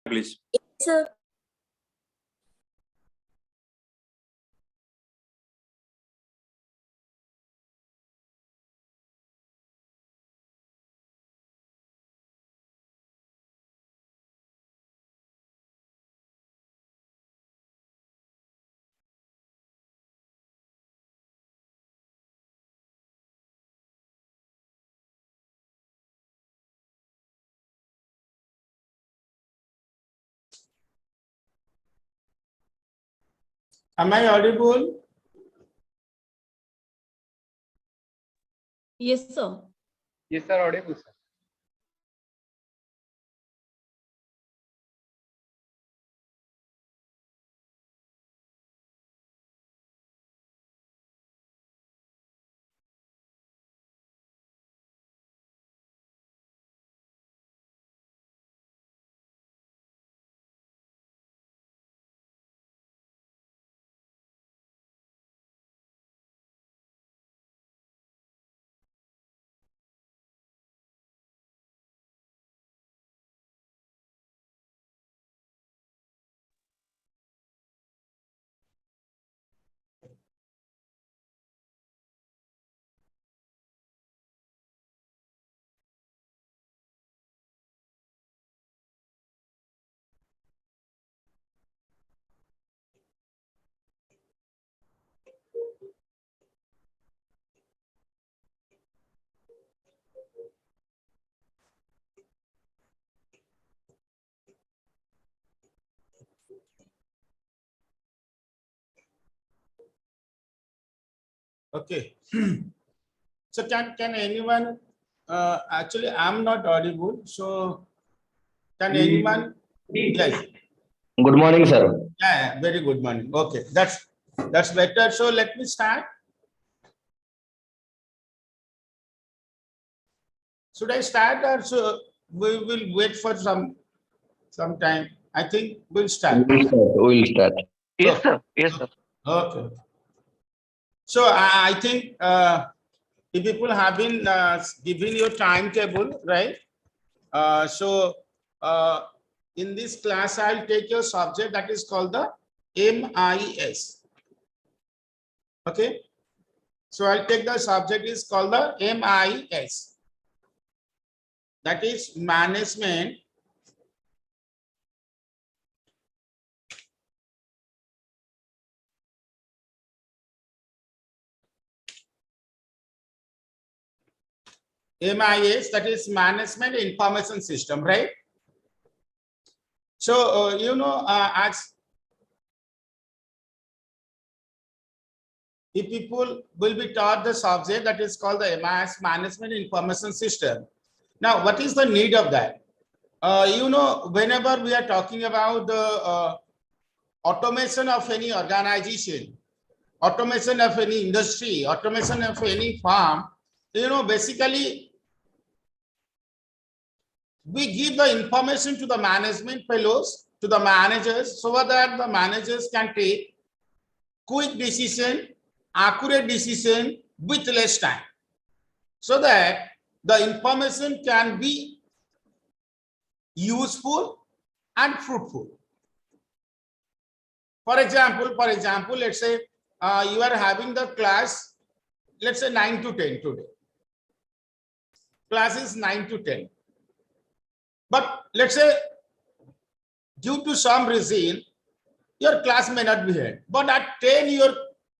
please. Yes, sir. Am I audible? Yes, sir. Yes, sir, audible, sir. Okay. So can anyone actually I'm not audible, so can anyone? Yes. Good morning, sir. Yeah, very good morning. Okay, that's better. So let me start. Should I start or so we will wait for some time? I think we'll start. We'll start. Yes, sir. Yes, sir. Okay. So I think if people have been given your timetable, right? So in this class, I'll take your subject that is called the MIS. Okay. So I'll take the subject is called the MIS. That is management MIS, that is management information system, right? So you know, as if people will be taught the subject that is called the MIS, management information system. Now, what is the need of that? You know, whenever we are talking about the automation of any organization, automation of any industry, automation of any farm, you know, basically we give the information to the management fellows, to the managers, so that the managers can take quick decision, accurate decision with less time, so that the information can be useful and fruitful. For example, let's say you are having the class, let's say 9 to 10 today. Class is 9 to 10. But let's say due to some reason, your class may not be held. But at 10,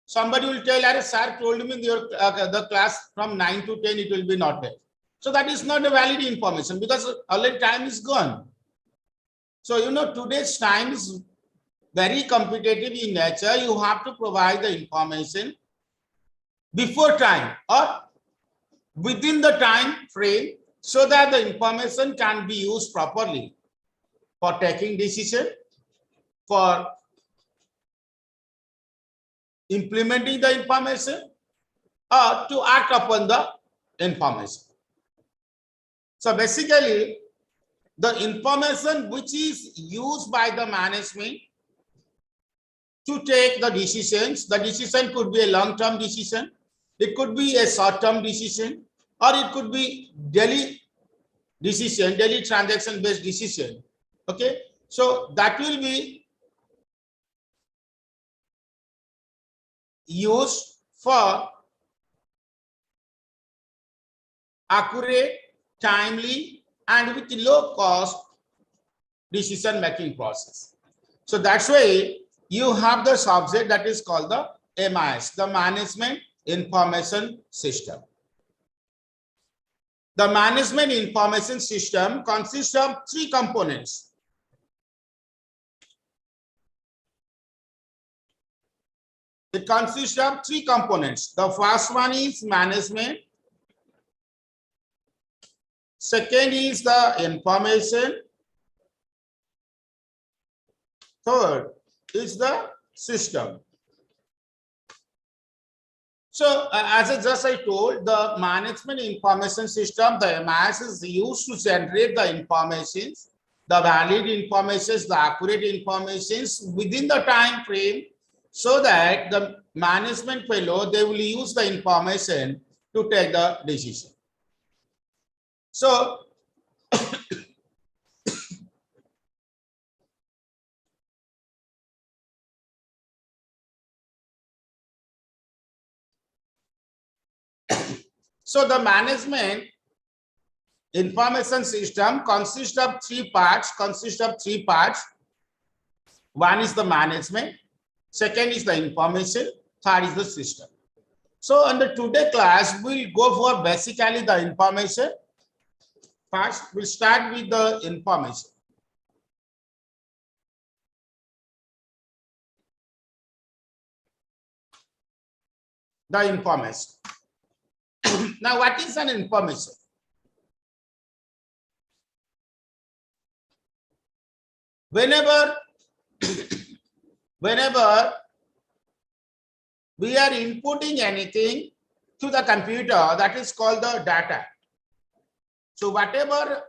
somebody will tell, sir told me the class from 9 to 10, it will be not held. So that is not a valid information because already time is gone. So, you know, today's time is very competitive in nature. You have to provide the information before time or within the time frame so that the information can be used properly for taking decision, for implementing the information, or to act upon the information. So basically, the information which is used by the management to take the decisions, the decision could be a long-term decision, it could be a short-term decision, or it could be daily decision, daily transaction-based decision. Okay. So that will be used for accurate, timely, and with low cost decision making process. So that's why you have the subject that is called the MIS, the Management Information System. The Management Information System consists of three components. It consists of three components. The first one is management. Second is the information. Third is the system. So as I told, the management information system, the MIS, is used to generate the information, the valid information, the accurate information within the time frame, so that the management fellow, they will use the information to take the decision. So so the management information system consists of three parts. One is the management, second is the information, third is the system. So in the today class, we'll go for basically the information. First, we'll start with the information. The information. Now, what is an information? Whenever we are inputting anything to the computer, that is called the data. So whatever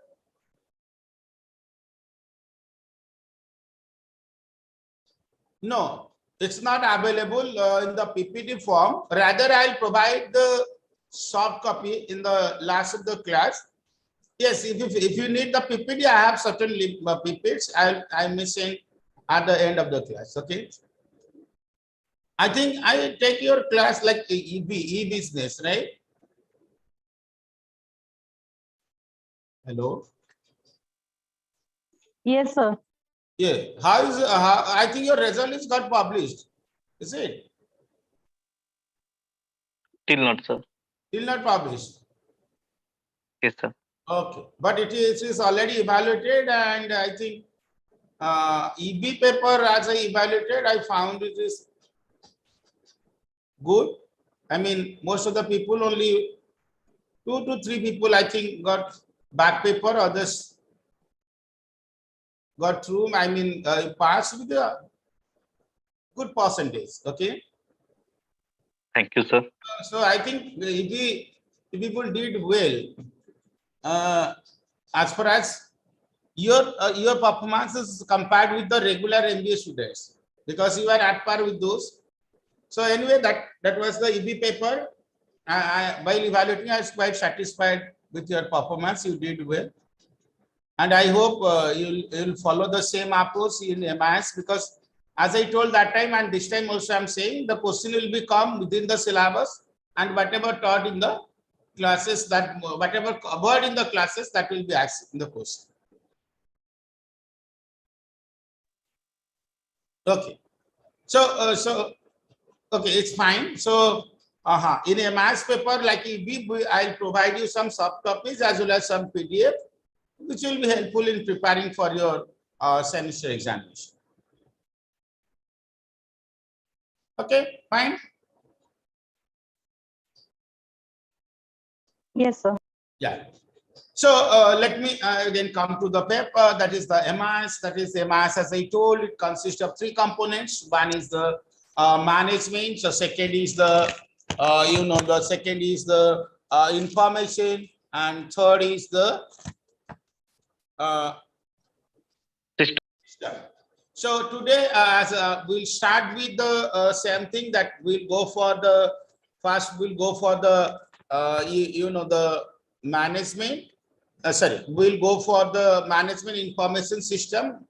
no, it's not available in the PPT form. Rather, I'll provide the soft copy in the last of the class. Yes, if you need the PPT, I have certain PPTs. I may send at the end of the class. Okay. I think I take your class like e-business, right? Hello. Yes, sir. Yeah. How is I think your result is got published. Is it? Still not, sir. Still not published. Yes, sir. Okay, but it is already evaluated, and I think EB paper as I evaluated, I found it is good. I mean, most of the people, only 2 to 3 people, I think, got back paper. Others got through. I mean, passed with a good percentage. Okay. Thank you, sir. So I think if people did well, as far as your performance is compared with the regular MBA students, because you are at par with those. So anyway, that was the EB paper. While evaluating, I was quite satisfied with your performance. You did well, and I hope you'll follow the same approach in MIS, because as I told that time and this time also I'm saying, the question will become within the syllabus, and whatever taught in the classes, that whatever covered in the classes, that will be asked in the question. Okay. So okay, it's fine. So in a MIS paper like EB, I'll provide you some soft copies as well as some PDF, which will be helpful in preparing for your semester examination. Okay, fine. Yes, sir. Yeah. So let me again come to the paper. That is the MIS. That is MIS, as I told, it consists of 3 components. One is the management. The second is the the second is the information, and third is the system. So today, we'll start with the same thing, that we'll go for the first. We'll go for the the management. We'll go for the management information system.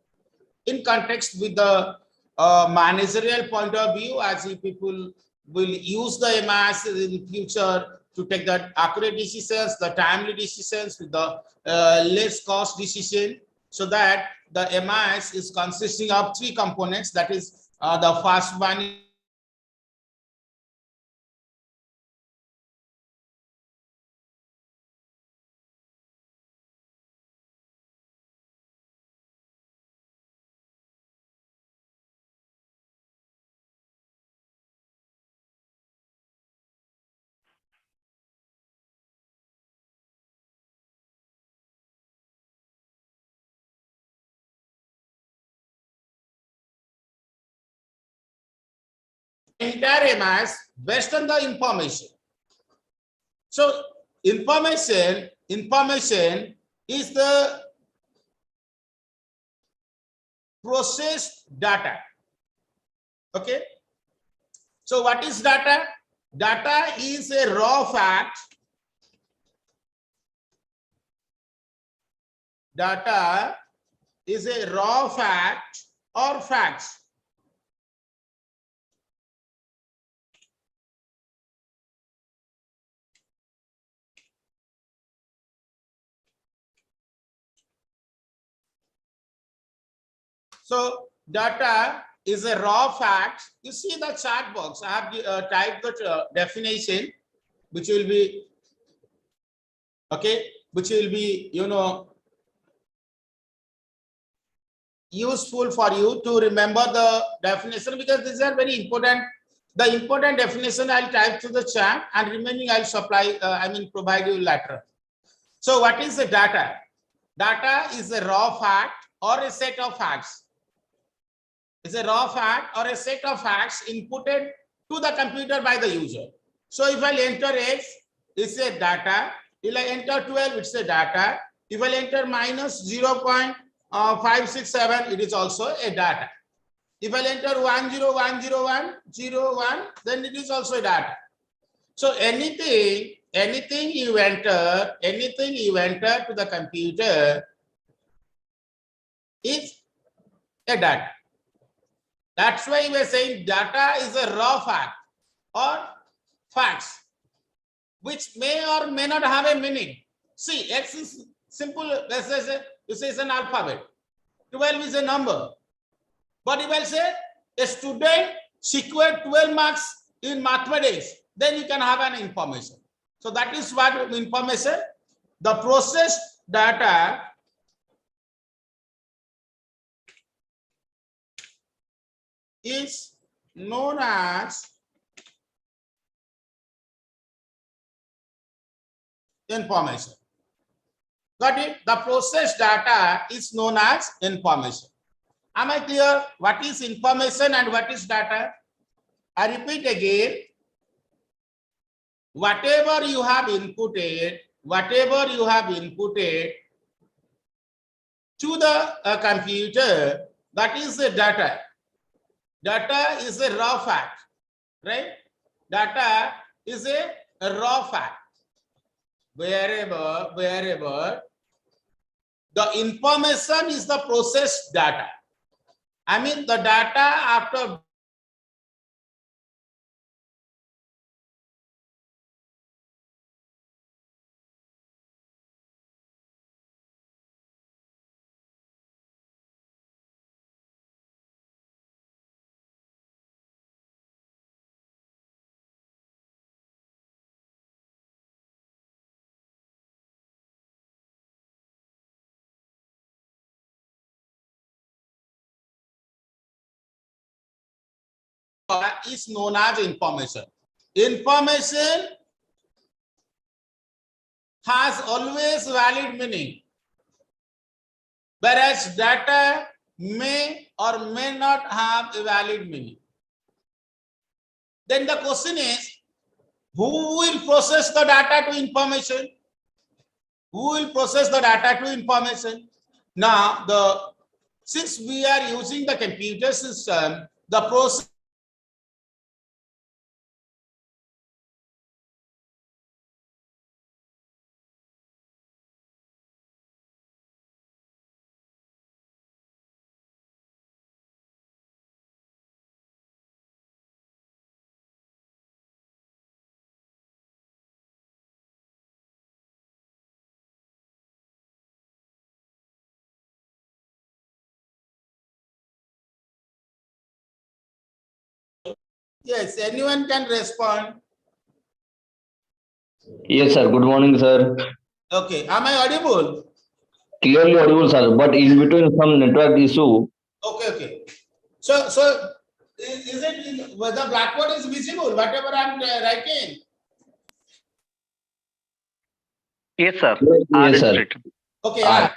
in context with the managerial point of view, as if people will use the MIS in future to take the accurate decisions, the timely decisions with the less cost decision, so that the MIS is consisting of three components. That is the first one entire MIS based on the information. So information is the processed data. Okay. So what is data? Data is a raw fact. Data is a raw fact or facts. So data is a raw fact. You see the chat box. I have typed the definition, which will be okay, which will be useful for you to remember the definition, because these are very important. The important definition I'll type to the chat, and remaining I'll supply. Provide you later. So what is the data? Data is a raw fact or a set of facts. It's a raw fact or a set of facts inputted to the computer by the user. So if I enter X, it's a data. If I enter 12, it's a data. If I enter minus 0.567, it is also a data. If I enter 1010101, then it is also a data. So anything you enter to the computer is a data. That's why we are saying data is a raw fact or facts, which may or may not have a meaning. See, X is simple. Let's say it's an alphabet. 12 is a number. But if I say a student secured 12 marks in mathematics, then you can have an information. So that is what information. The processed data is known as information. Got it? The processed data is known as information. Am I clear? What is information and what is data? I repeat again. Whatever you have inputted to the computer, that is the data. Data is a raw fact, right? Data is a raw fact. Wherever the information is the processed data. I mean the data after is known as information. Information has always valid meaning, whereas data may or may not have a valid meaning. Then the question is, who will process the data to information? Who will process the data to information? Now, since we are using the computer system, the process Yes, anyone can respond. Yes, sir. Good morning, sir. Okay, am I audible? Clearly audible, sir. But in between some network issue. Okay. So is it the blackboard is visible? Whatever I'm writing. Yes, sir. Yes, is sir. written. Okay, Ah.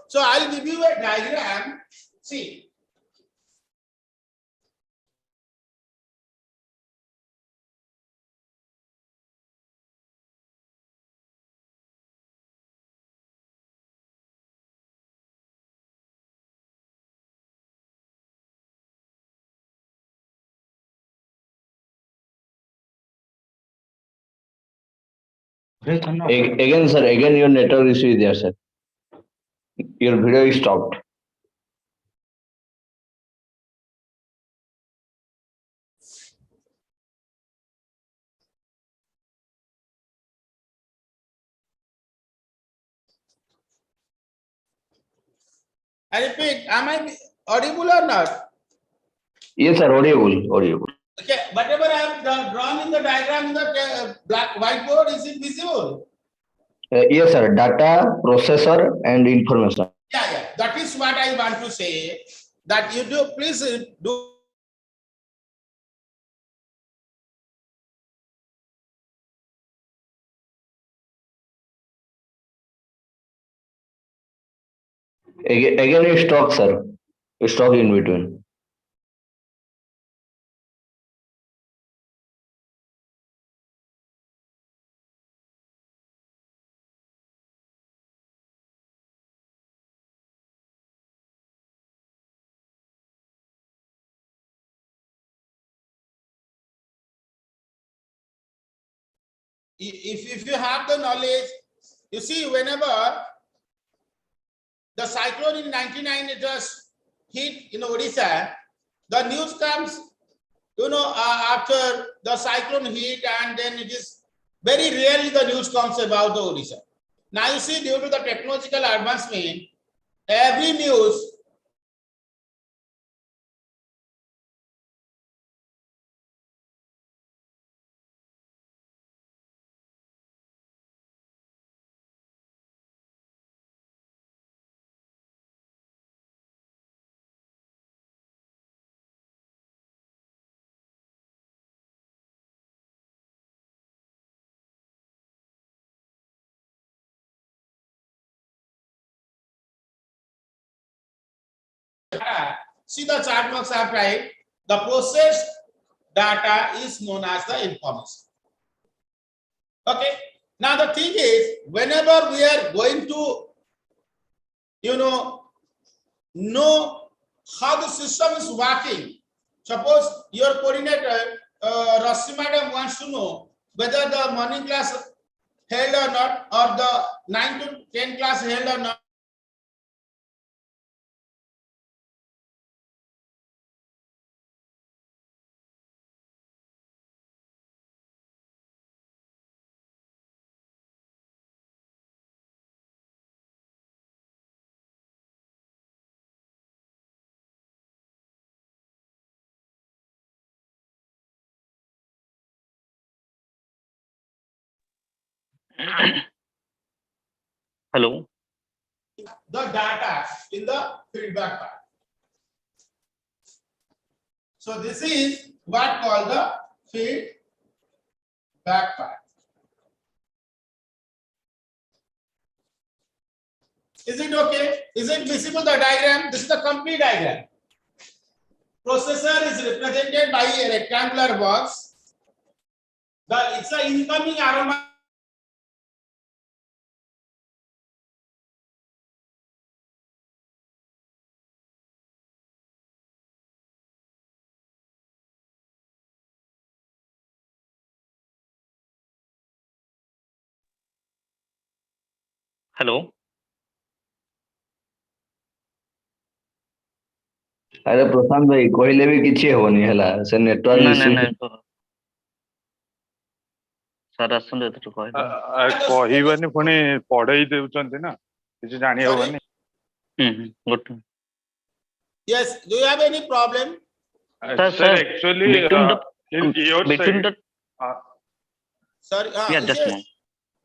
so I'll give you a diagram. See. Again, sir. Again, your network issue is there, sir. Your video is stopped. I repeat, am I audible or not? Yes, sir. Audible. Audible. Okay, whatever I have drawn in the diagram in the black whiteboard, is it visible? Yes, sir. Data, processor, and information. Yeah. That is what I want to say. That you do, please do. Again, it's stock, sir. Stock in between. If you have the knowledge, you see, whenever the cyclone in 99 it was hit in Odisha, the news comes, after the cyclone hit, and then it is very rarely the news comes about the Odisha. Now you see, due to the technological advancement, every news see the chart marks are right. The processed data is known as the information. Okay. Now the thing is, whenever we are going to, know how the system is working. Suppose your coordinator, Rashmi madam, wants to know whether the morning class held or not, or the 9 to 10 class held or not. Hello. The data in the feedback part. So this is what called the feedback part. Is it okay? Is it visible, the diagram? This is the complete diagram. Processor is represented by a rectangular box. It's the incoming aroma. Hello. अरे प्रशांत भाई कहले भी किछि होनी हला से network ना issue sir आसंदे तो कहले କହିବନି ପୁଣି ପଢେଇ ଦେଉଛନ୍ତି ନା କିଛି ଜାଣି ହବନି good Yes, do you have any problem? Sir, actually between the In your between side, the Sorry. yeah, just a yes. moment.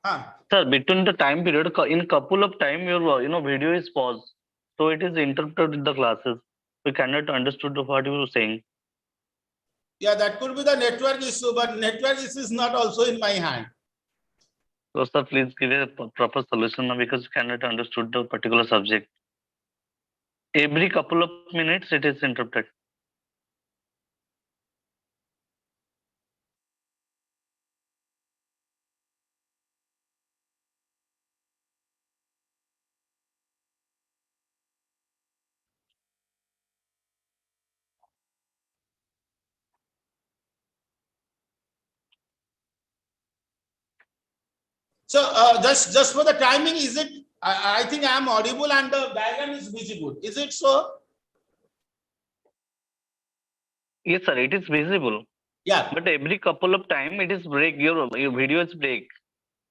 Ah. Sir, between the time period, in couple of time, your video is paused, so it is interrupted with the classes. We cannot understood what you were saying. Yeah, that could be the network issue, but network issue is not also in my hand. So, sir, please give a proper solution now because we cannot understood the particular subject. Every couple of minutes, it is interrupted. So just for the timing, is it? I think I am audible and the diagram is visible. Is it so? Yes, sir, it is visible. Yeah. But every couple of time, it is break. Your video is break.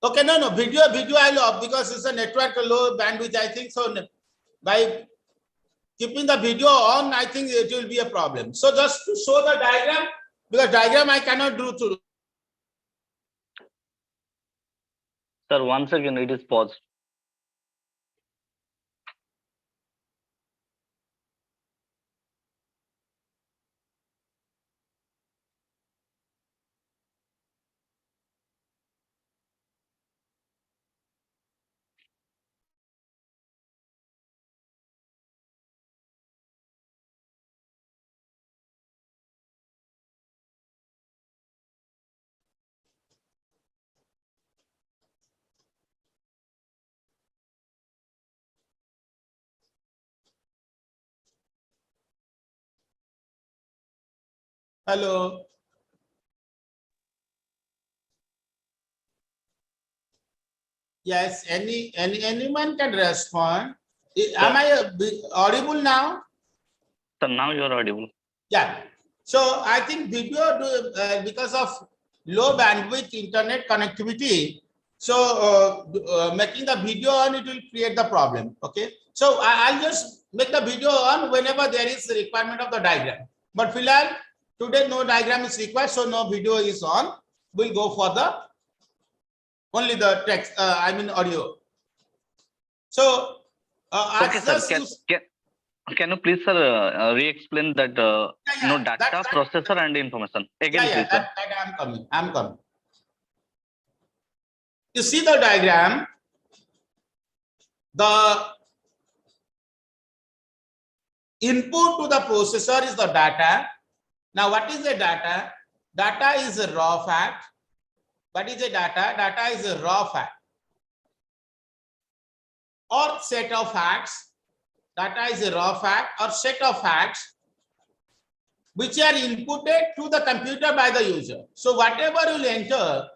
Okay, no. Video I'll off because it's a network low bandwidth, I think. So by keeping the video on, I think it will be a problem. So just to show the diagram, because diagram I cannot do to. Sir, once again, it is paused. Hello. Yes, anyone can respond. Am I audible now? So now you are audible. Yeah. So I think video because of low bandwidth internet connectivity. So making the video on, it will create the problem. Okay. So I'll just make the video on whenever there is a requirement of the diagram. But Philal, today no diagram is required, so no video is on. We'll go for the only the text. I mean audio. So Okay, sir. Can you please, sir, re-explain that data, processor, and information again, please, sir. That I'm coming. You see the diagram. The input to the processor is the data. Now, what is the data? Data is a raw fact. What is the data? Data is a raw fact or set of facts. Data is a raw fact or set of facts which are inputted to the computer by the user. So whatever you enter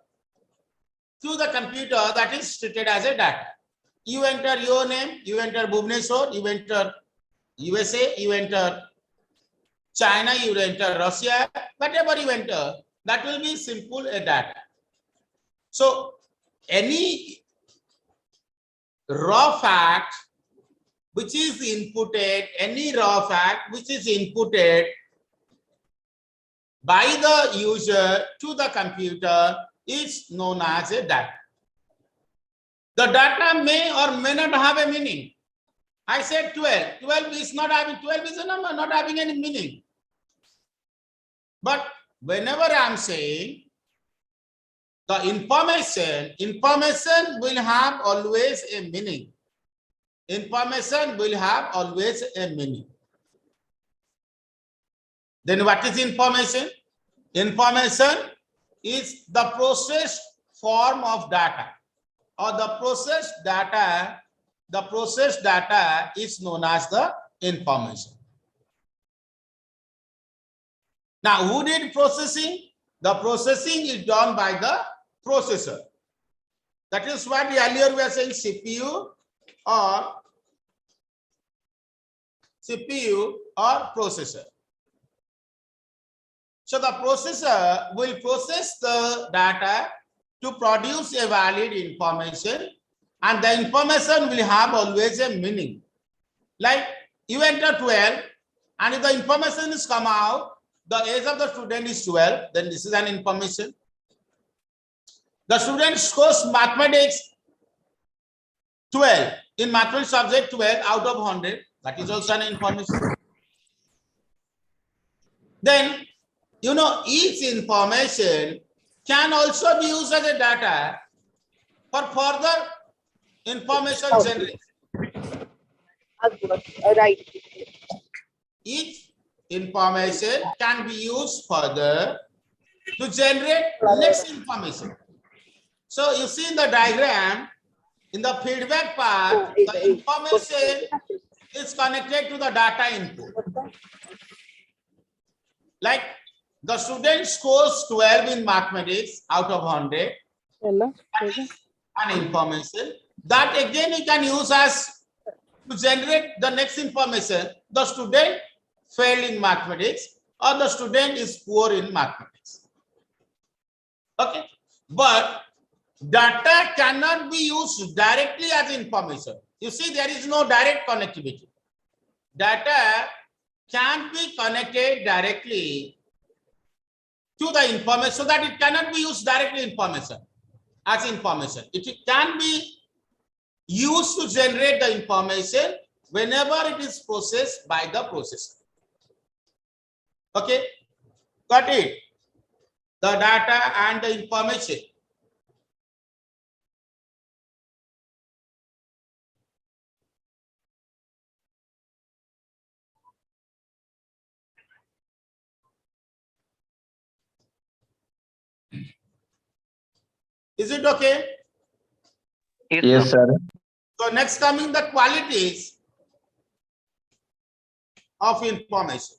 to the computer, that is treated as a data. You enter your name, you enter Bhubaneswar, you enter USA, you enter China, you enter Russia, whatever you enter, that will be simple a data. So any raw fact which is inputted, any raw fact which is inputted by the user to the computer is known as a data. The data may or may not have a meaning. I said 12. 12 is not having, 12 is a number, not having any meaning. But whenever I'm saying the information will have always a meaning. Information will have always a meaning. Then what is information? Information is the processed form of data, or the processed data. The processed data is known as the information. Now, who did processing? The processing is done by the processor. That is what earlier we were saying CPU or processor. So the processor will process the data to produce a valid information, and the information will have always a meaning. Like you enter 12, and if the information is come out the age of the student is 12, then this is an information. The student scores mathematics 12, in mathematics subject 12 out of 100, that is also an information. Then, you know, each information can also be used as a data for further information generation. Right. Each information can be used further to generate next information. So you see in the diagram, in the feedback part, the information is connected to the data input. Like the student scores 12 in mathematics out of 100. That is an information that again we can use as to generate the next information. The student failed in mathematics or the student is poor in mathematics. Okay, but data cannot be used directly as information. You see, there is no direct connectivity. Data can't be connected directly to the information, so that it cannot be used directly information as information. It can be used to generate the information whenever it is processed by the processor. Okay, got it? The data and the information. Is it okay? Yes, sir. So next coming the qualities of information.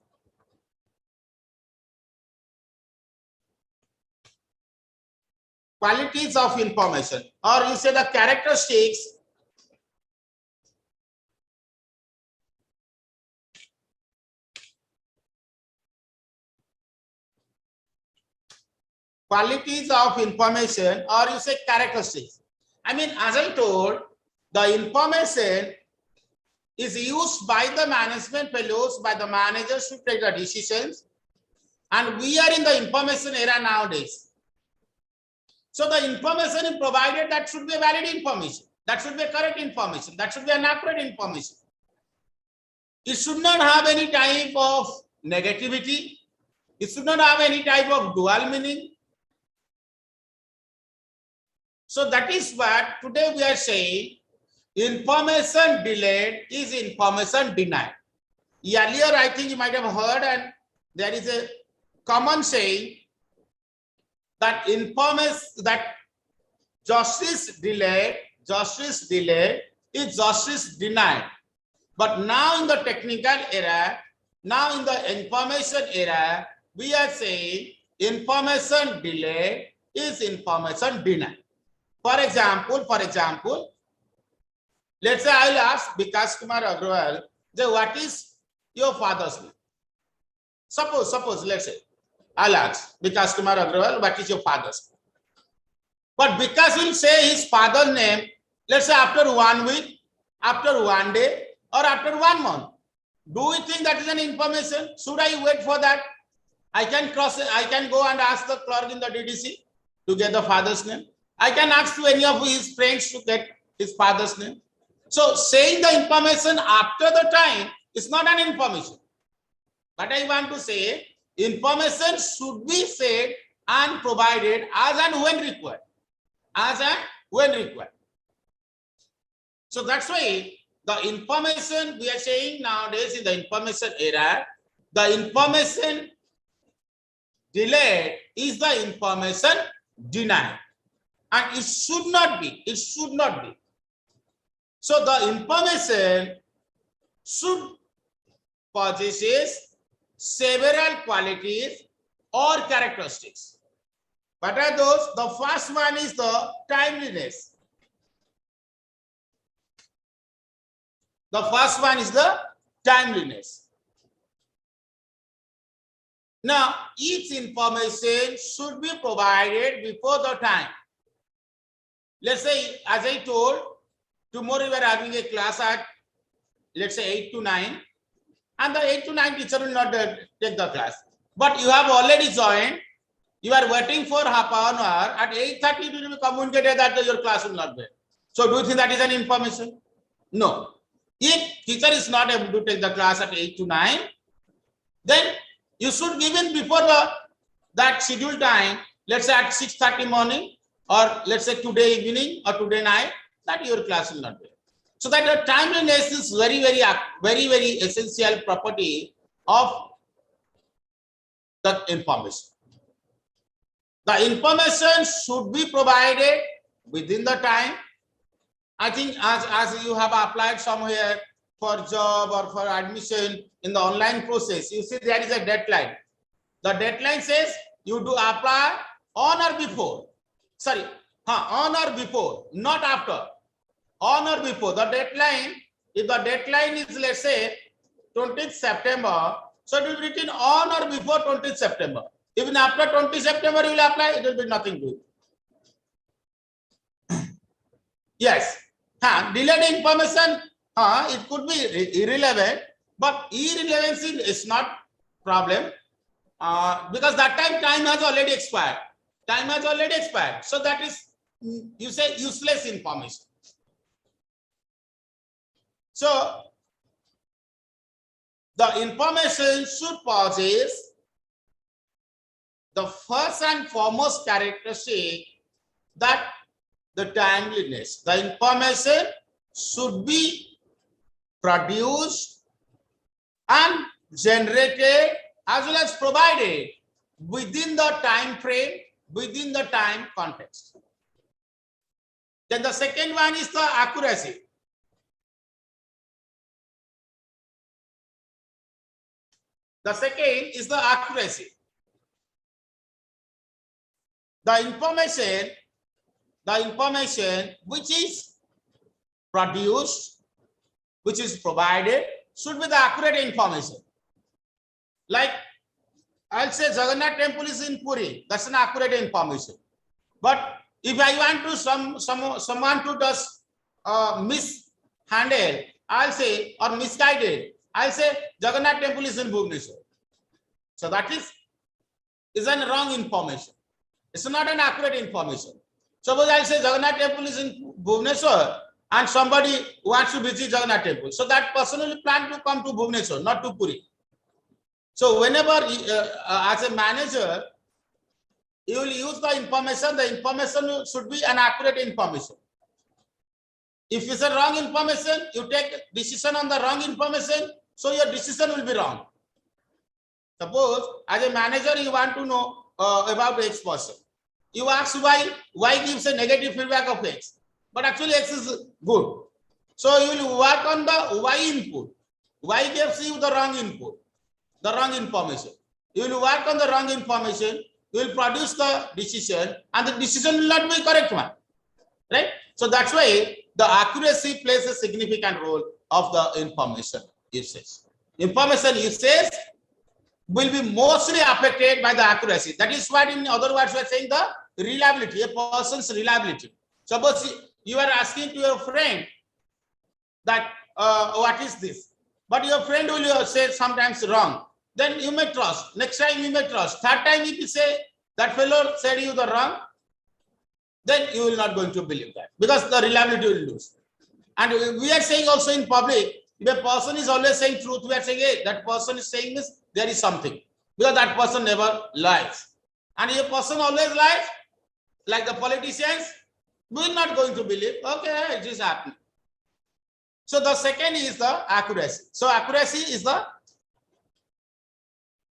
Qualities of information, or you say the characteristics qualities of information, or you say characteristics. I mean, as I told, the information is used by the management fellows, by the managers to take the decisions. And we are in the information era nowadays. So the information is provided, that should be a valid information. That should be a correct information. That should be an accurate information. It should not have any type of negativity. It should not have any type of dual meaning. So that is what today we are saying, information delayed is information denied. Earlier, I think you might have heard, and there is a common saying that justice delayed is justice denied. But now in the technical era, now in the information era, we are saying information delayed is information denied. For example, let's say I'll ask Vikas Kumar Agrawal, what is your father's name? Suppose, let's say, I'll ask Vikas Kumar Agrawal, what is your father's name? But Vikas will say his father's name, let's say after 1 week, after 1 day, or after 1 month. Do we think that is an information? Should I wait for that? I can go and ask the clerk in the DDC to get the father's name. I can ask to any of his friends to get his father's name. So saying the information after the time is not an information. But I want to say information should be said and provided as and when required. As and when required. So that's why the information we are saying nowadays in the information era, the information delayed is the information denied. And it should not be. It should not be. So the information should possess several qualities or characteristics. What are those? The first one is the timeliness. The first one is the timeliness. Now, each information should be provided before the time. Let's say, as I told, tomorrow we are having a class at, let's say, 8 to 9, and the 8 to 9 teacher will not take the class. but you have already joined. You are waiting for half an hour. At 8:30, it will be communicated that your class will not be. So do you think that is an information? No. If teacher is not able to take the class at 8 to 9, then you should give in before that scheduled time, let's say at 6:30 morning, or let's say today evening or today night, that your class will not be. So that the timeliness is very, very essential property of the information. The information should be provided within the time. I think as you have applied somewhere for job or for admission in the online process, you see there is a deadline. The deadline says you do apply on or before. Sorry, on or before, not after. On or before. The deadline, if the deadline is, let's say, 20th September, so it will be written on or before 20th September. Even after 20th September, you will apply, it will be nothing to it. Yes. Delayed information, it could be irrelevant, but irrelevancy is not problem because that time has already expired. Time has already expired. So that is, you say, useless information. So the information should possess the first and foremost characteristic, that the timeliness. The information should be produced and generated as well as provided within the time frame, within the time context. Then the second one is the accuracy. The second is the accuracy. The information which is produced, which is provided, should be the accurate information. Like, I'll say Jagannath temple is in Puri. That's an accurate information. But if I want to someone to just mishandle, I'll say, or misguided, I'll say Jagannath temple is in Bhubaneswar. So that is a wrong information. It's not an accurate information. Suppose I'll say Jagannath temple is in Bhubaneswar and somebody wants to visit Jagannath temple. So that person will plan to come to Bhubaneswar, not to Puri. So whenever as a manager, you will use the information should be an accurate information. If it's a wrong information, you take decision on the wrong information, so your decision will be wrong. Suppose as a manager, you want to know about X person. You ask why gives a negative feedback of X, but actually X is good. So you will work on the Y input. Y gives you the wrong input, the wrong information. You will work on the wrong information, you will produce the decision, and the decision will not be correct one. Right? So that's why the accuracy plays a significant role of the information usage. Information usage will be mostly affected by the accuracy. That is what, in other words, we are saying the reliability, a person's reliability. Suppose you are asking to your friend that what is this, but your friend will say sometimes wrong. Then you may trust. Next time you may trust. Third time if you say that fellow said you the wrong, then you will not going to believe that, because the reliability will lose. And we are saying also in public, if a person is always saying truth, we are saying, hey, that person is saying this, there is something, because that person never lies. And if a person always lies, like the politicians, we are not going to believe, okay, it is happening. So the second is the accuracy. So accuracy is the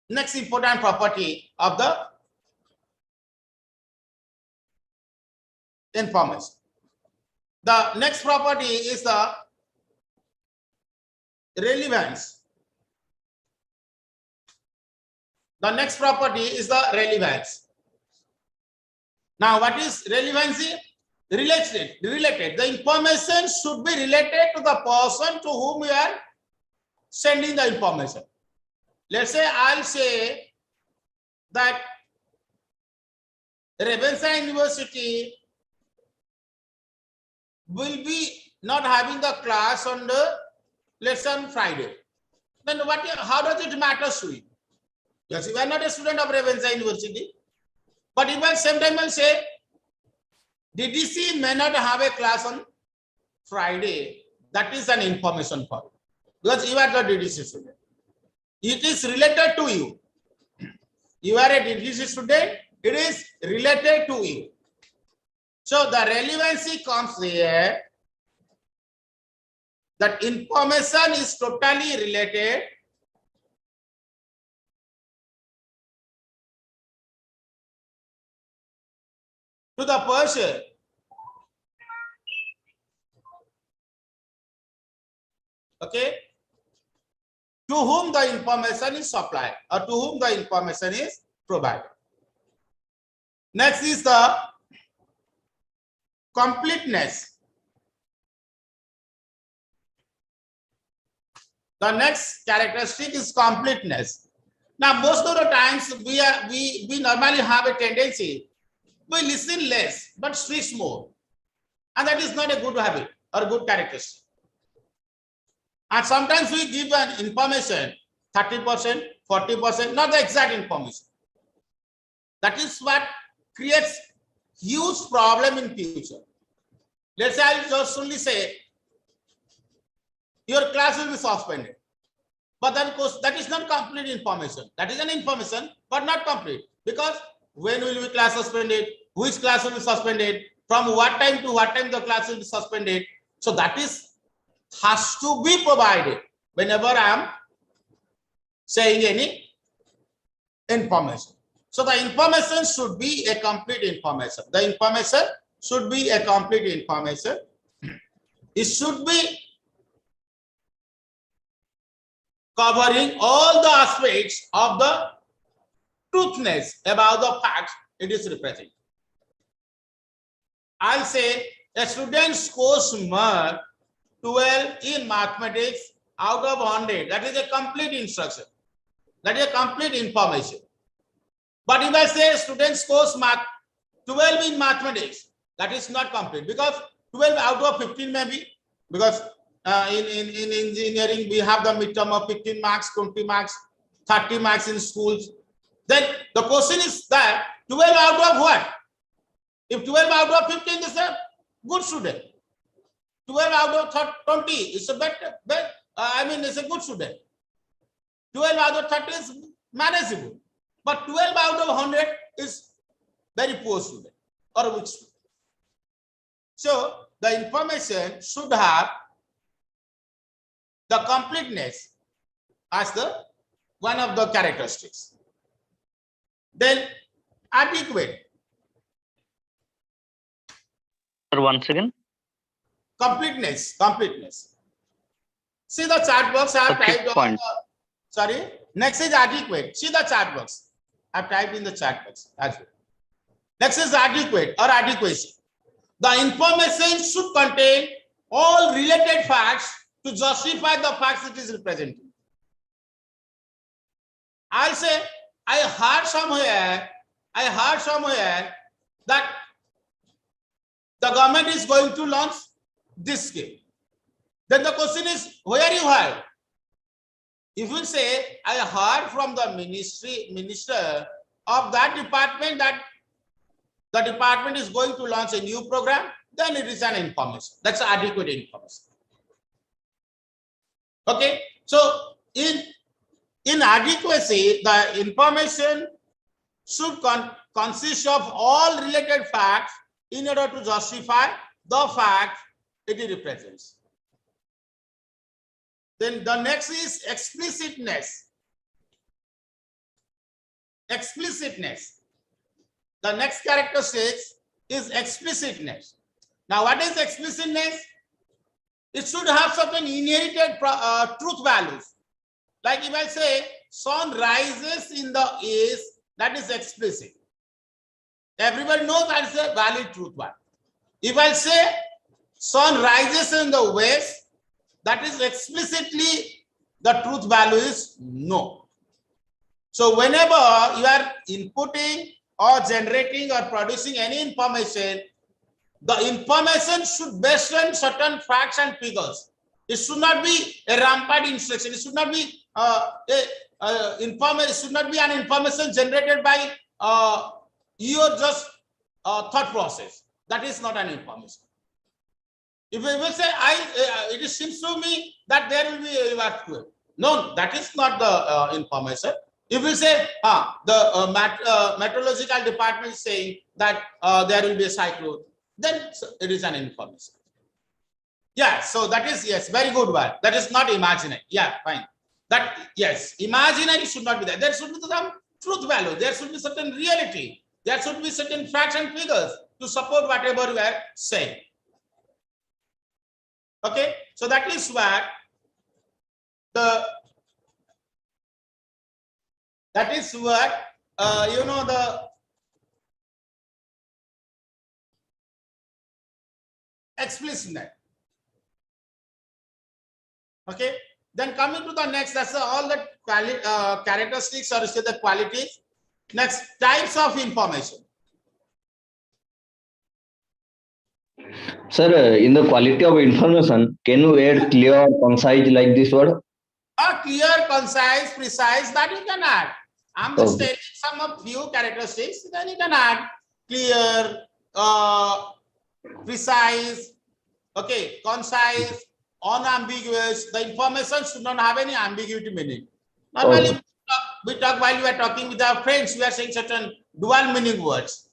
next important property of the information. The next property is the relevance. The next property is the relevance. Now, what is relevancy? Related. The information should be related to the person to whom you are sending the information. Let's say I'll say that Rebensha University will be not having the class on the, let's say, on Friday. Then how does it matter to you? Yes, you are not a student of Ravensa University. But even same time I'll say, DDC may not have a class on Friday. That is an information for you. Because you are the DDC student. It is related to you. You are a DDC student. It is related to you. So the relevancy comes here. That information is totally related to the person okay, to whom the information is supplied or to whom the information is provided. Next is the completeness. The next characteristic is completeness. Now, most of the times we normally have a tendency, we listen less but speak more, and that is not a good habit or good characteristic. And sometimes we give an information 30%, 40%, not the exact information. That is what creates huge problem in future. Let's say I just only say your class will be suspended, but then that is not complete information. That is an information, but not complete, because when will be class suspended, which class will be suspended, from what time to what time the class will be suspended. So that has to be provided whenever I am saying any information. So the information should be a complete information. The information should be a complete information. It should be covering all the aspects of the truthness about the facts it is representing. I'll say a student scores mark 12 in mathematics out of 100. That is a complete instruction. That is a complete information. But if I say student scores mark 12 in mathematics, that is not complete, because 12 out of 15 maybe, because in engineering we have the midterm of 15 marks, 20 marks, 30 marks in schools. Then the question is that 12 out of what? If 12 out of 15 is a good student, 12 out of 20 is a better, it's a good student. 12 out of 30 is manageable. But 12 out of 100 is very poor student or weak student. So the information should have the completeness as the one of the characteristics. Then adequate. Once again. Completeness. See the chart box I have typed on. Sorry. Next is adequate. See the chart box. I have typed in the chat box as well. Next is adequate or adequacy. The information should contain all related facts to justify the facts it is representing. I'll say I heard somewhere that the government is going to launch this scheme. Then the question is, where you heard? If you say, I heard from the minister of that department that the department is going to launch a new program, then it is an information. That's adequate information. Okay. So in adequacy, the information should consist of all related facts in order to justify the fact it represents. Then the next is explicitness. Explicitness. The next characteristic is explicitness. Now, what is explicitness? It should have certain inherited truth values. Like if I say sun rises in the east, that is explicit. Everybody knows that is a valid truth value. If I say sun rises in the west, that is explicitly the truth value is no. So whenever you are inputting or generating or producing any information, the information should be based on certain facts and figures. It should not be a rampant instruction. It should not be information should not be an information generated by your just thought process. That is not an information. If we will say, it seems to me that there will be a earthquake. No, that is not the information. If we say, the meteorological department is saying that there will be a cyclone, then it is an information. Yeah, so that is, yes, very good word. That is not imaginary. Yeah, fine. That, yes, imaginary should not be there. There should be some truth value. There should be certain reality. There should be certain facts and figures to support whatever we are saying. Okay, so that is what the explicitness. Okay, then coming to the next, that's all the characteristics or say the qualities. Next, types of information. Sir, in the quality of information, can you add clear, concise like this word? Clear, concise, precise, that you can add. I'm just stating some of few characteristics, then you can add clear, precise, okay, concise, unambiguous. The information should not have any ambiguity meaning. Normally, we talk while we are talking with our friends, we are saying certain dual meaning words.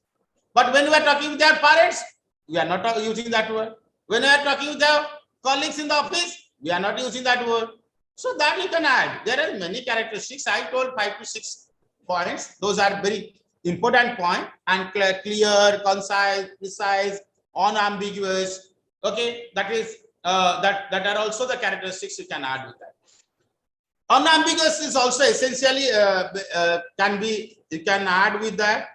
But when we are talking with our parents, we are not using that word. When we are talking with our colleagues in the office, we are not using that word. So that you can add. There are many characteristics. I told 5 to 6 points. Those are very important points. And clear, concise, precise, unambiguous. Okay, that is that are also the characteristics you can add with that. Unambiguous is also essentially you can add with that.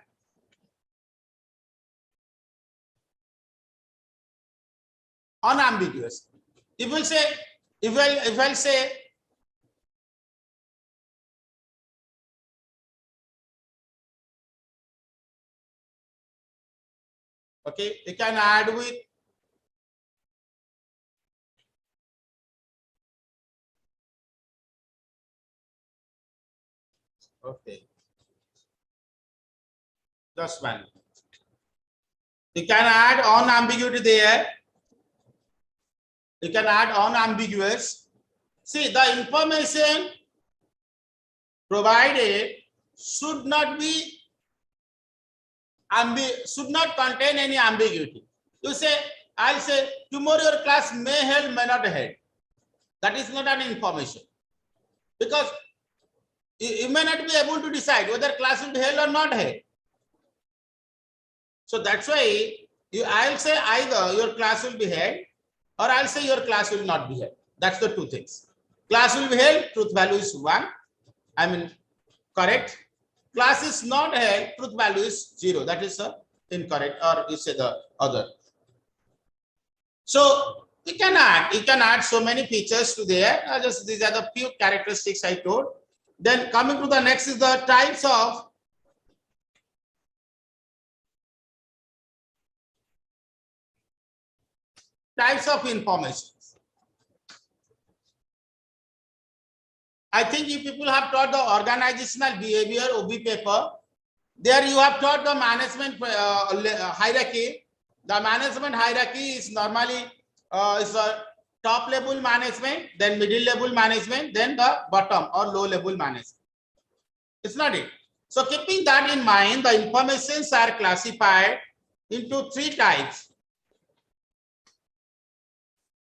Unambiguous. If I'll say, okay, you can add with okay. Just one. You can add unambiguity there. You can add unambiguous. See, the information provided should not contain any ambiguity. You say, I'll say, tomorrow your class may held, may not held. That is not an information. Because you may not be able to decide whether class will be held or not held. So that's why I'll say either your class will be held or I'll say your class will not be held. That's the two things. Class will be held, truth value is 1. I mean, correct. Class is not held, truth value is 0. That is incorrect, or you say the other. So you can add so many features to there. Just these are the few characteristics I told. Then coming to the next is the types of information. I think if people have taught the organizational behavior OB paper, there you have taught the management hierarchy. The management hierarchy is normally is a top level management, then middle level management, then the bottom or low level management. It's not it. So keeping that in mind, the informations are classified into 3 types.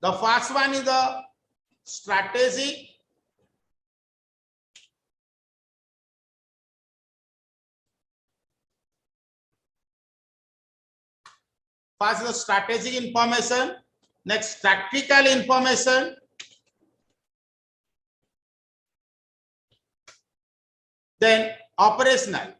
The first one is the strategic. First, the strategic information. Next, tactical information. Then, operational.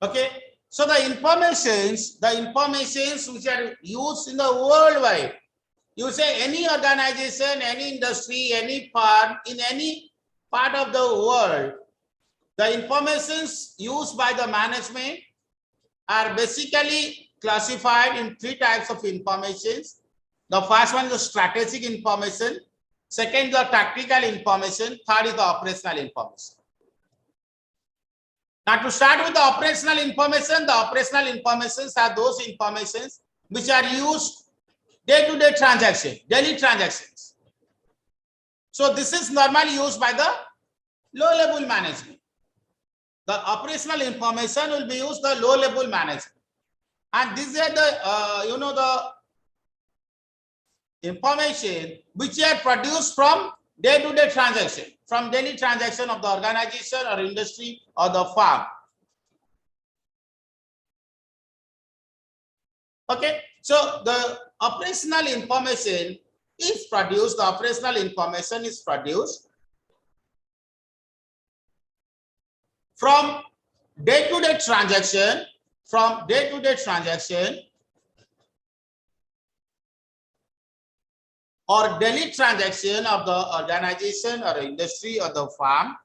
Okay. So the informations which are used in the worldwide, you say any organization, any industry, any firm in any part of the world, The informations used by the management are basically classified in three types of informations. The first one is the strategic information, second the tactical information, third is the operational information. Now to start with the operational informations are those informations which are used day-to-day transaction, daily transactions. So this is normally used by the low-level management. The operational information will be used the low-level management. And these are the, the information which are produced from day-to-day transaction, from daily transaction of the organization or industry or the firm. Okay, so the operational information is produced, from day-to-day transaction, or daily transaction of the organization or industry or the firm.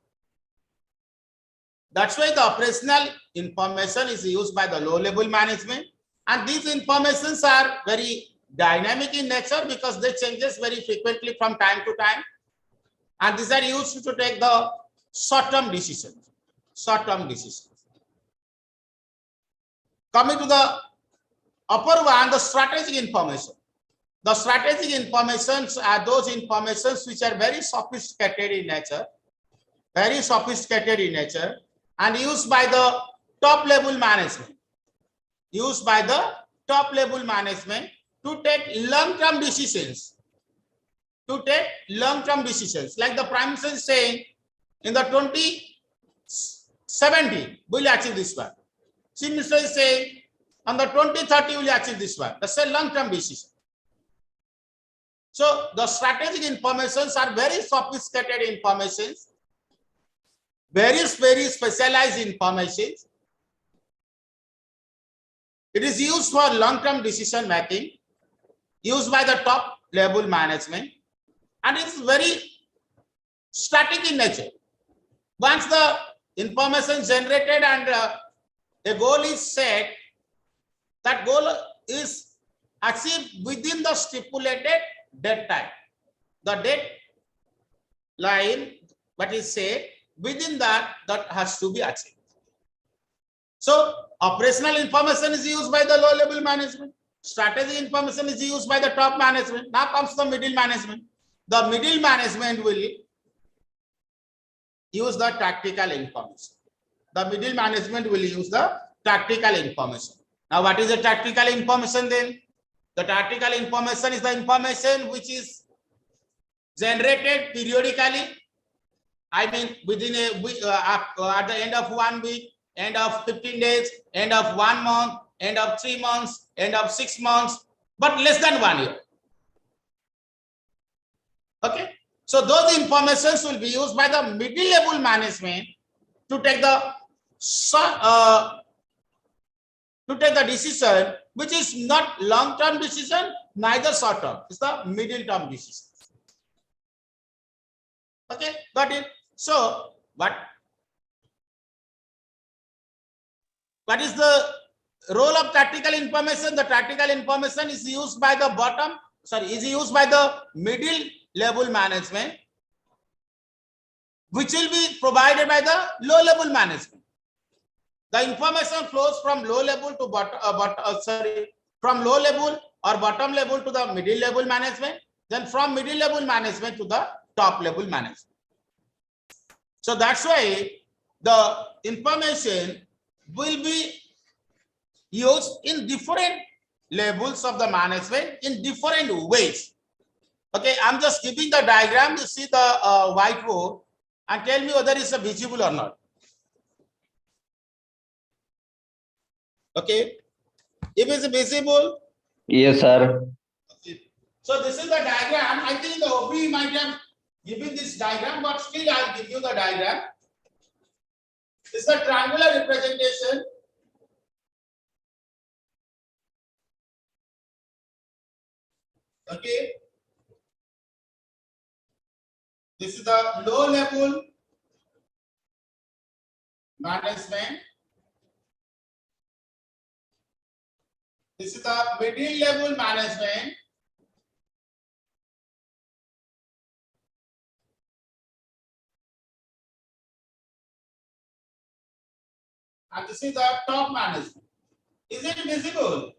That's why the operational information is used by the low-level management. And these informations are very dynamic in nature because they changes very frequently from time to time. And these are used to take the short-term decisions. Coming to the upper one, the strategic information. The strategic informations are those informations which are very sophisticated in nature, and used by the top level management. To take long-term decisions. Like the Prime Minister is saying, in the 2070, we will achieve this one. Chief Minister is saying, on the 2030, we will achieve this one. That's a long-term decision. So the strategic informations are very sophisticated informations, very specialized informations. It is used for long-term decision making, used by the top level management, and it's very static in nature. Once the information generated and a goal is set, that goal is achieved within the stipulated deadline. The deadline, what is said, within that has to be achieved. So operational information is used by the low level management. Strategic information is used by the top management. Now comes the middle management. The middle management will use the tactical information. Now what is the tactical information then? The tactical information is the information which is generated periodically. I mean within at the end of 1 week, end of 15 days, end of 1 month, end of 3 months, end of 6 months, but less than 1 year. Okay, so those informations will be used by the middle level management to take the decision, which is not long-term decision, neither short-term. It's the middle-term decision. Okay, got it? So what is the role of tactical information? The tactical information is used by the middle level management, which will be provided by the low level management. The information flows from low level to from low level or bottom level to the middle level management, then from middle level management to the top level management. So that's why the information will be used in different levels of the management in different ways. Okay, I'm just giving the diagram. You see the whiteboard and tell me whether it's visible or not. Okay, if it's visible. Yes, sir. Okay. So this is the diagram. I think the OB might have given this diagram, but still I'll give you the diagram. This is a triangular representation. Okay. This is the low level management. This is the middle level management. And this is the top management. Is it visible?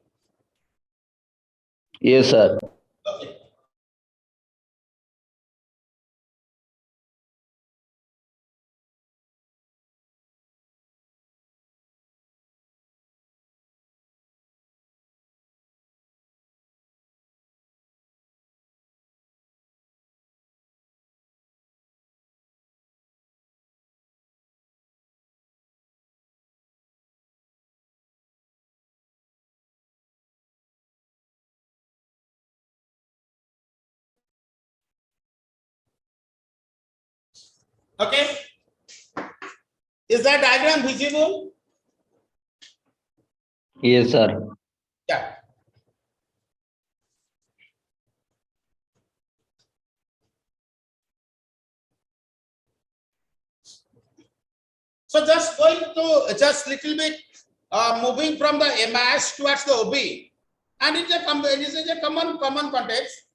Yes, sir. Okay. Okay. Is that diagram visible? Yes, sir. Yeah. So just going to just little bit moving from the MIS towards the OB, and it is a common context.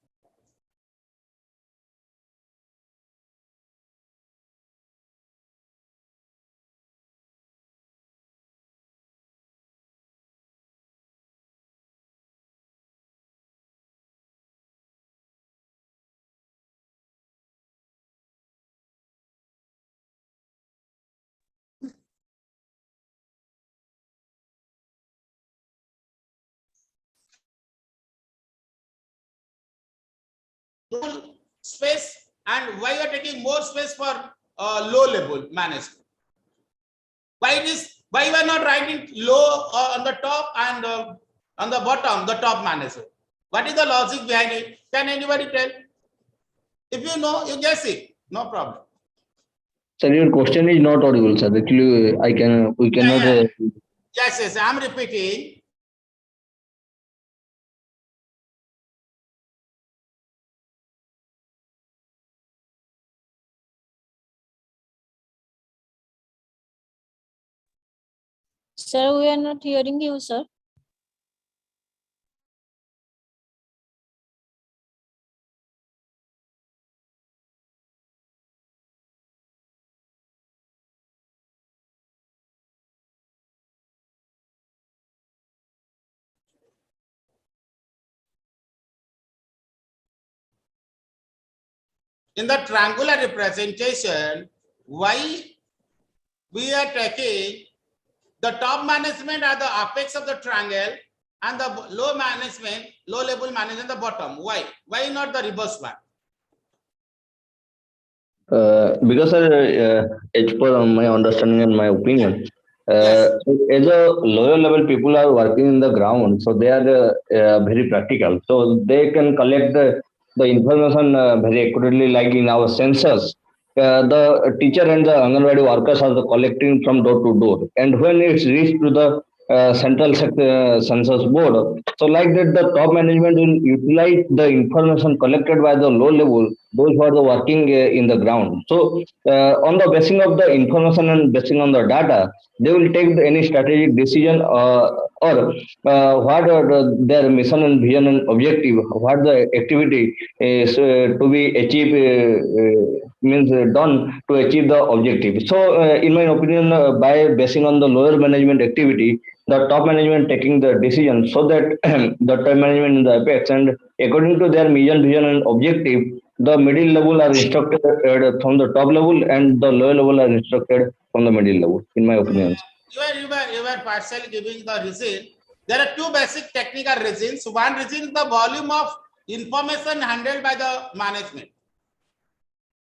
Space, and why you are taking more space for low level management? Why why you are not writing low on the top and on the bottom, the top management? What is the logic behind it? Can anybody tell? If you know, you guess it. No problem. Sir, your question is not audible, sir. Actually, we cannot. Yeah. Yes, I'm repeating. Sir, we are not hearing you, sir. In the triangular representation, why we are taking the top management at the apex of the triangle and the low level management the bottom? Why? Why not the reverse one? Because, sir, as per my understanding and my opinion, Yes. as a lower level people are working in the ground, so they are very practical. So they can collect the information very accurately, like in our census. The teacher and the Anganwadi workers are collecting from door to door, and when it's reached to the central census board, so like that the top management will utilize the information collected by the low level, those who are working in the ground. So on the basis of the information and basing on the data, they will take any strategic decision or what are their mission and vision and objective, what the activity is to be achieved means done to achieve the objective. So in my opinion, by basing on the lower management activity, the top management taking the decision, so that the top management in the apex, and according to their mission, vision and objective, the middle level are instructed from the top level, and the lower level are instructed from the middle level, in my opinion. You were partially giving the reason. There are two basic technical reasons. One reason is the volume of information handled by the management.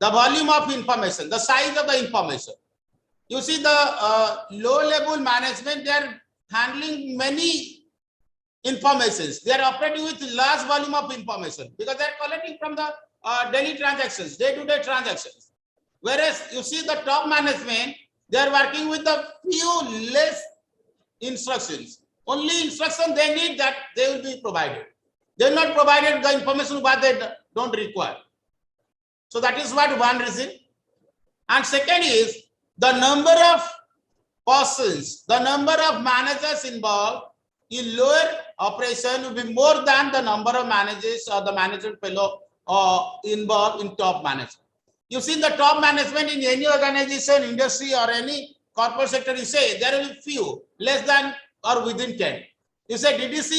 The volume of information, the size of the information. You see the low level management, they are handling many informations. They are operating with large volume of information because they are collecting from the daily transactions, day-to-day transactions. Whereas you see the top management, they are working with the few less instructions. Only instruction they need, that they will be provided. They will not provide the information what they don't require. So that is what one reason. And second is the number of persons, the number of managers involved in lower operation will be more than the number of managers or the management fellow involved in top management. You see, the top management in any organization, industry, or any corporate sector, you say there will be few, less than or within 10. You say DDC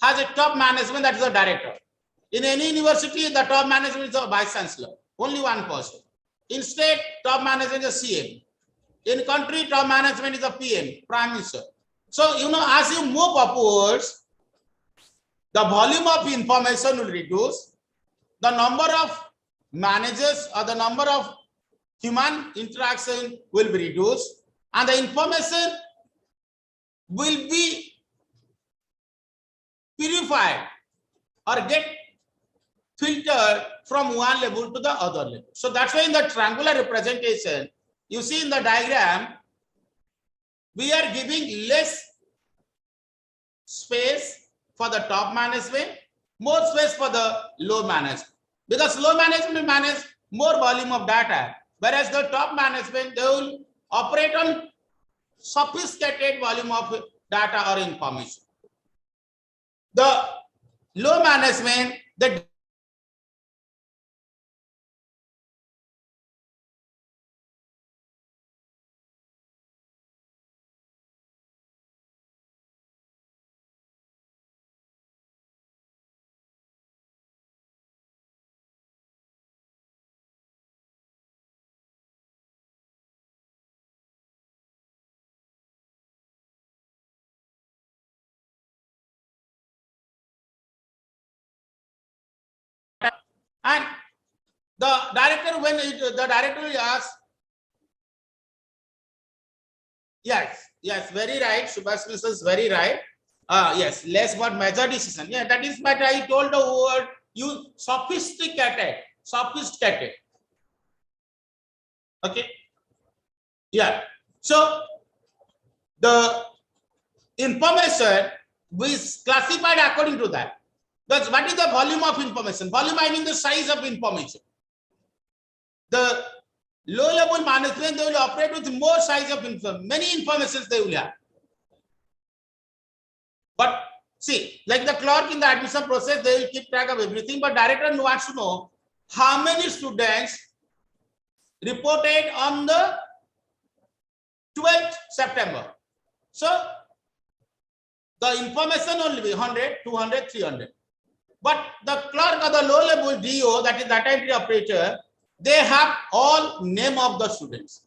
has a top management, that is a director. In any university, the top management is a vice chancellor, only one person. In state, top management is a CM. In country, top management is a PM, Prime Minister. So, as you move upwards, the volume of information will reduce, the number of managers or the number of human interaction will be reduced, and the information will be purified or get filtered from one level to the other level. So that's why in the triangular representation, you see in the diagram, we are giving less space for the top management, more space for the low management. Because low management will manage more volume of data, whereas the top management, they will operate on sophisticated volume of data or information. The low management, the and the director, when the director will ask, yes, very right, Subhash is very right. Yes, less but major decision. Yeah, that is what I told the word, you sophisticated. Okay. Yeah. So the information is classified according to that. That's what is the volume of information? Volume, I mean the size of information. The low level management, they will operate with more size of information. Many informations they will have. But see, like the clerk in the admission process, they will keep track of everything. But director wants to know how many students reported on the 12th September. So the information only be 100, 200, 300. But the clerk or the low level DO, that is data entry operator, they have all name of the students,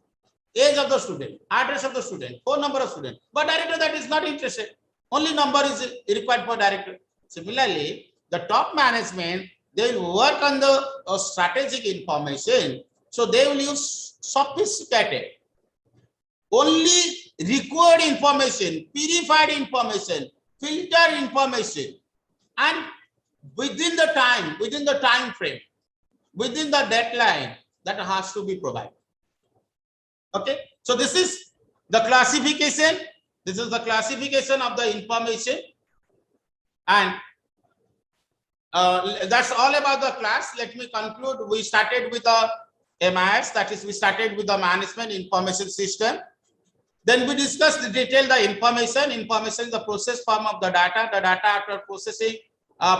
age of the student, address of the student, phone number of student. But director that is not interested. Only number is required for director. Similarly, the top management, they will work on the strategic information. So they will use sophisticated, only required information, purified information, filtered information, and within the time frame, within the deadline that has to be provided. Okay, so this is the classification. This is the classification of the information, and that's all about the class. Let me conclude. We started with the MIS, that is, we started with the management information system. Then we discussed the detail the information. Information is the process form of the data. The data after processing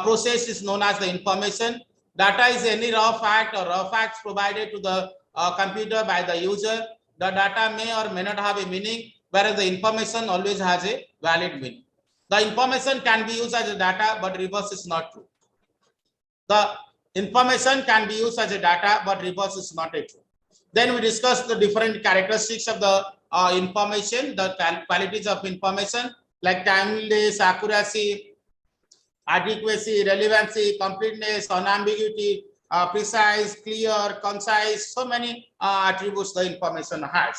process is known as the information. Data is any raw fact or raw facts provided to the computer by the user. The data may or may not have a meaning, whereas the information always has a valid meaning. The information can be used as a data, but reverse is not true. The information can be used as a data, but reverse is not a true. Then we discussed the different characteristics of the information, the qualities of information, like timeliness, accuracy, adequacy, relevancy, completeness, unambiguity, precise, clear, concise, so many attributes the information has.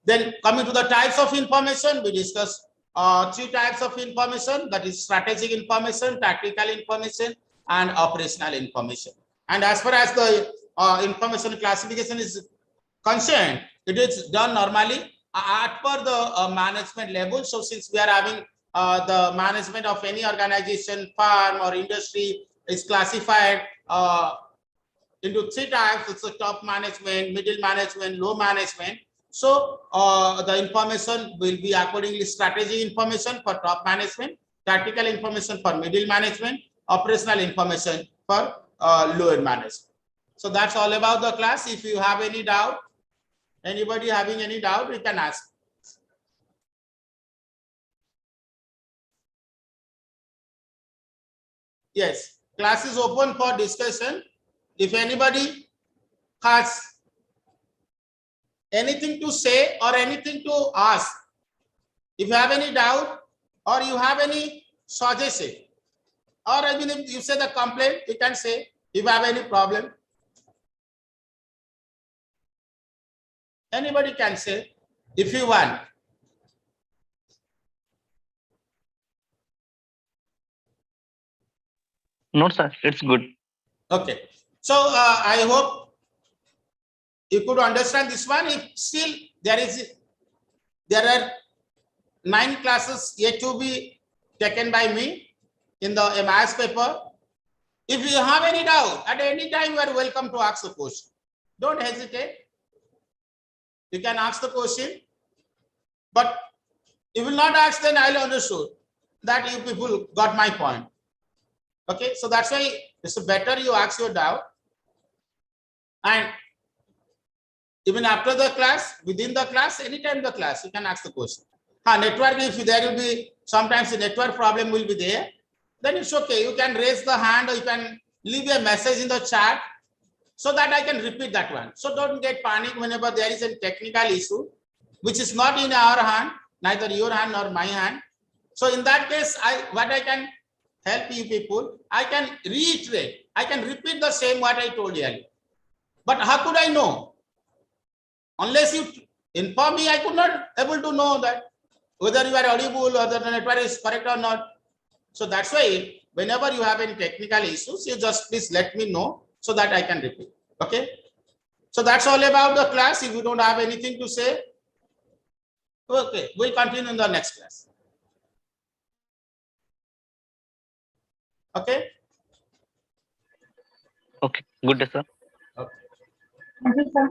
Then coming to the types of information, we discussed 3 types of information, that is strategic information, tactical information, and operational information. And as far as the information classification is concerned, it is done normally at per the management level. So since we are having the management of any organization, firm, or industry is classified into 3 types. It's the top management, middle management, low management. So the information will be accordingly strategy information for top management, tactical information for middle management, operational information for lower management. So that's all about the class. If you have any doubt, anybody having any doubt, you can ask. Yes, class is open for discussion. If anybody has anything to say or anything to ask, if you have any doubt or you have any suggestion, or even if you say the complaint, you can say if you have any problem. Anybody can say if you want. No, sir, it's good. Okay. So I hope you could understand this one. If still there are 9 classes yet to be taken by me in the MIS paper. If you have any doubt, at any time you are welcome to ask the question. Don't hesitate. You can ask the question, but if you will not ask, then I'll understood that you people got my point. Okay, so that's why it's better you ask your doubt, and even after the class, within the class, anytime the class, you can ask the question. Network, if there will be sometimes the network problem will be there, then it's okay. You can raise the hand or you can leave a message in the chat so that I can repeat that one. So don't get panic whenever there is a technical issue, which is not in our hand, neither your hand nor my hand. So in that case, what I can help you people, I can reiterate, I can repeat the same what I told you earlier. But how could I know? Unless you inform me, I could not able to know that whether you are audible, whether the network is correct or not. So that's why whenever you have any technical issues, you just please let me know so that I can repeat. Okay. So that's all about the class. If you don't have anything to say, okay, we'll continue in the next class. Okay. Okay, good day, sir. Okay. Thank you, sir.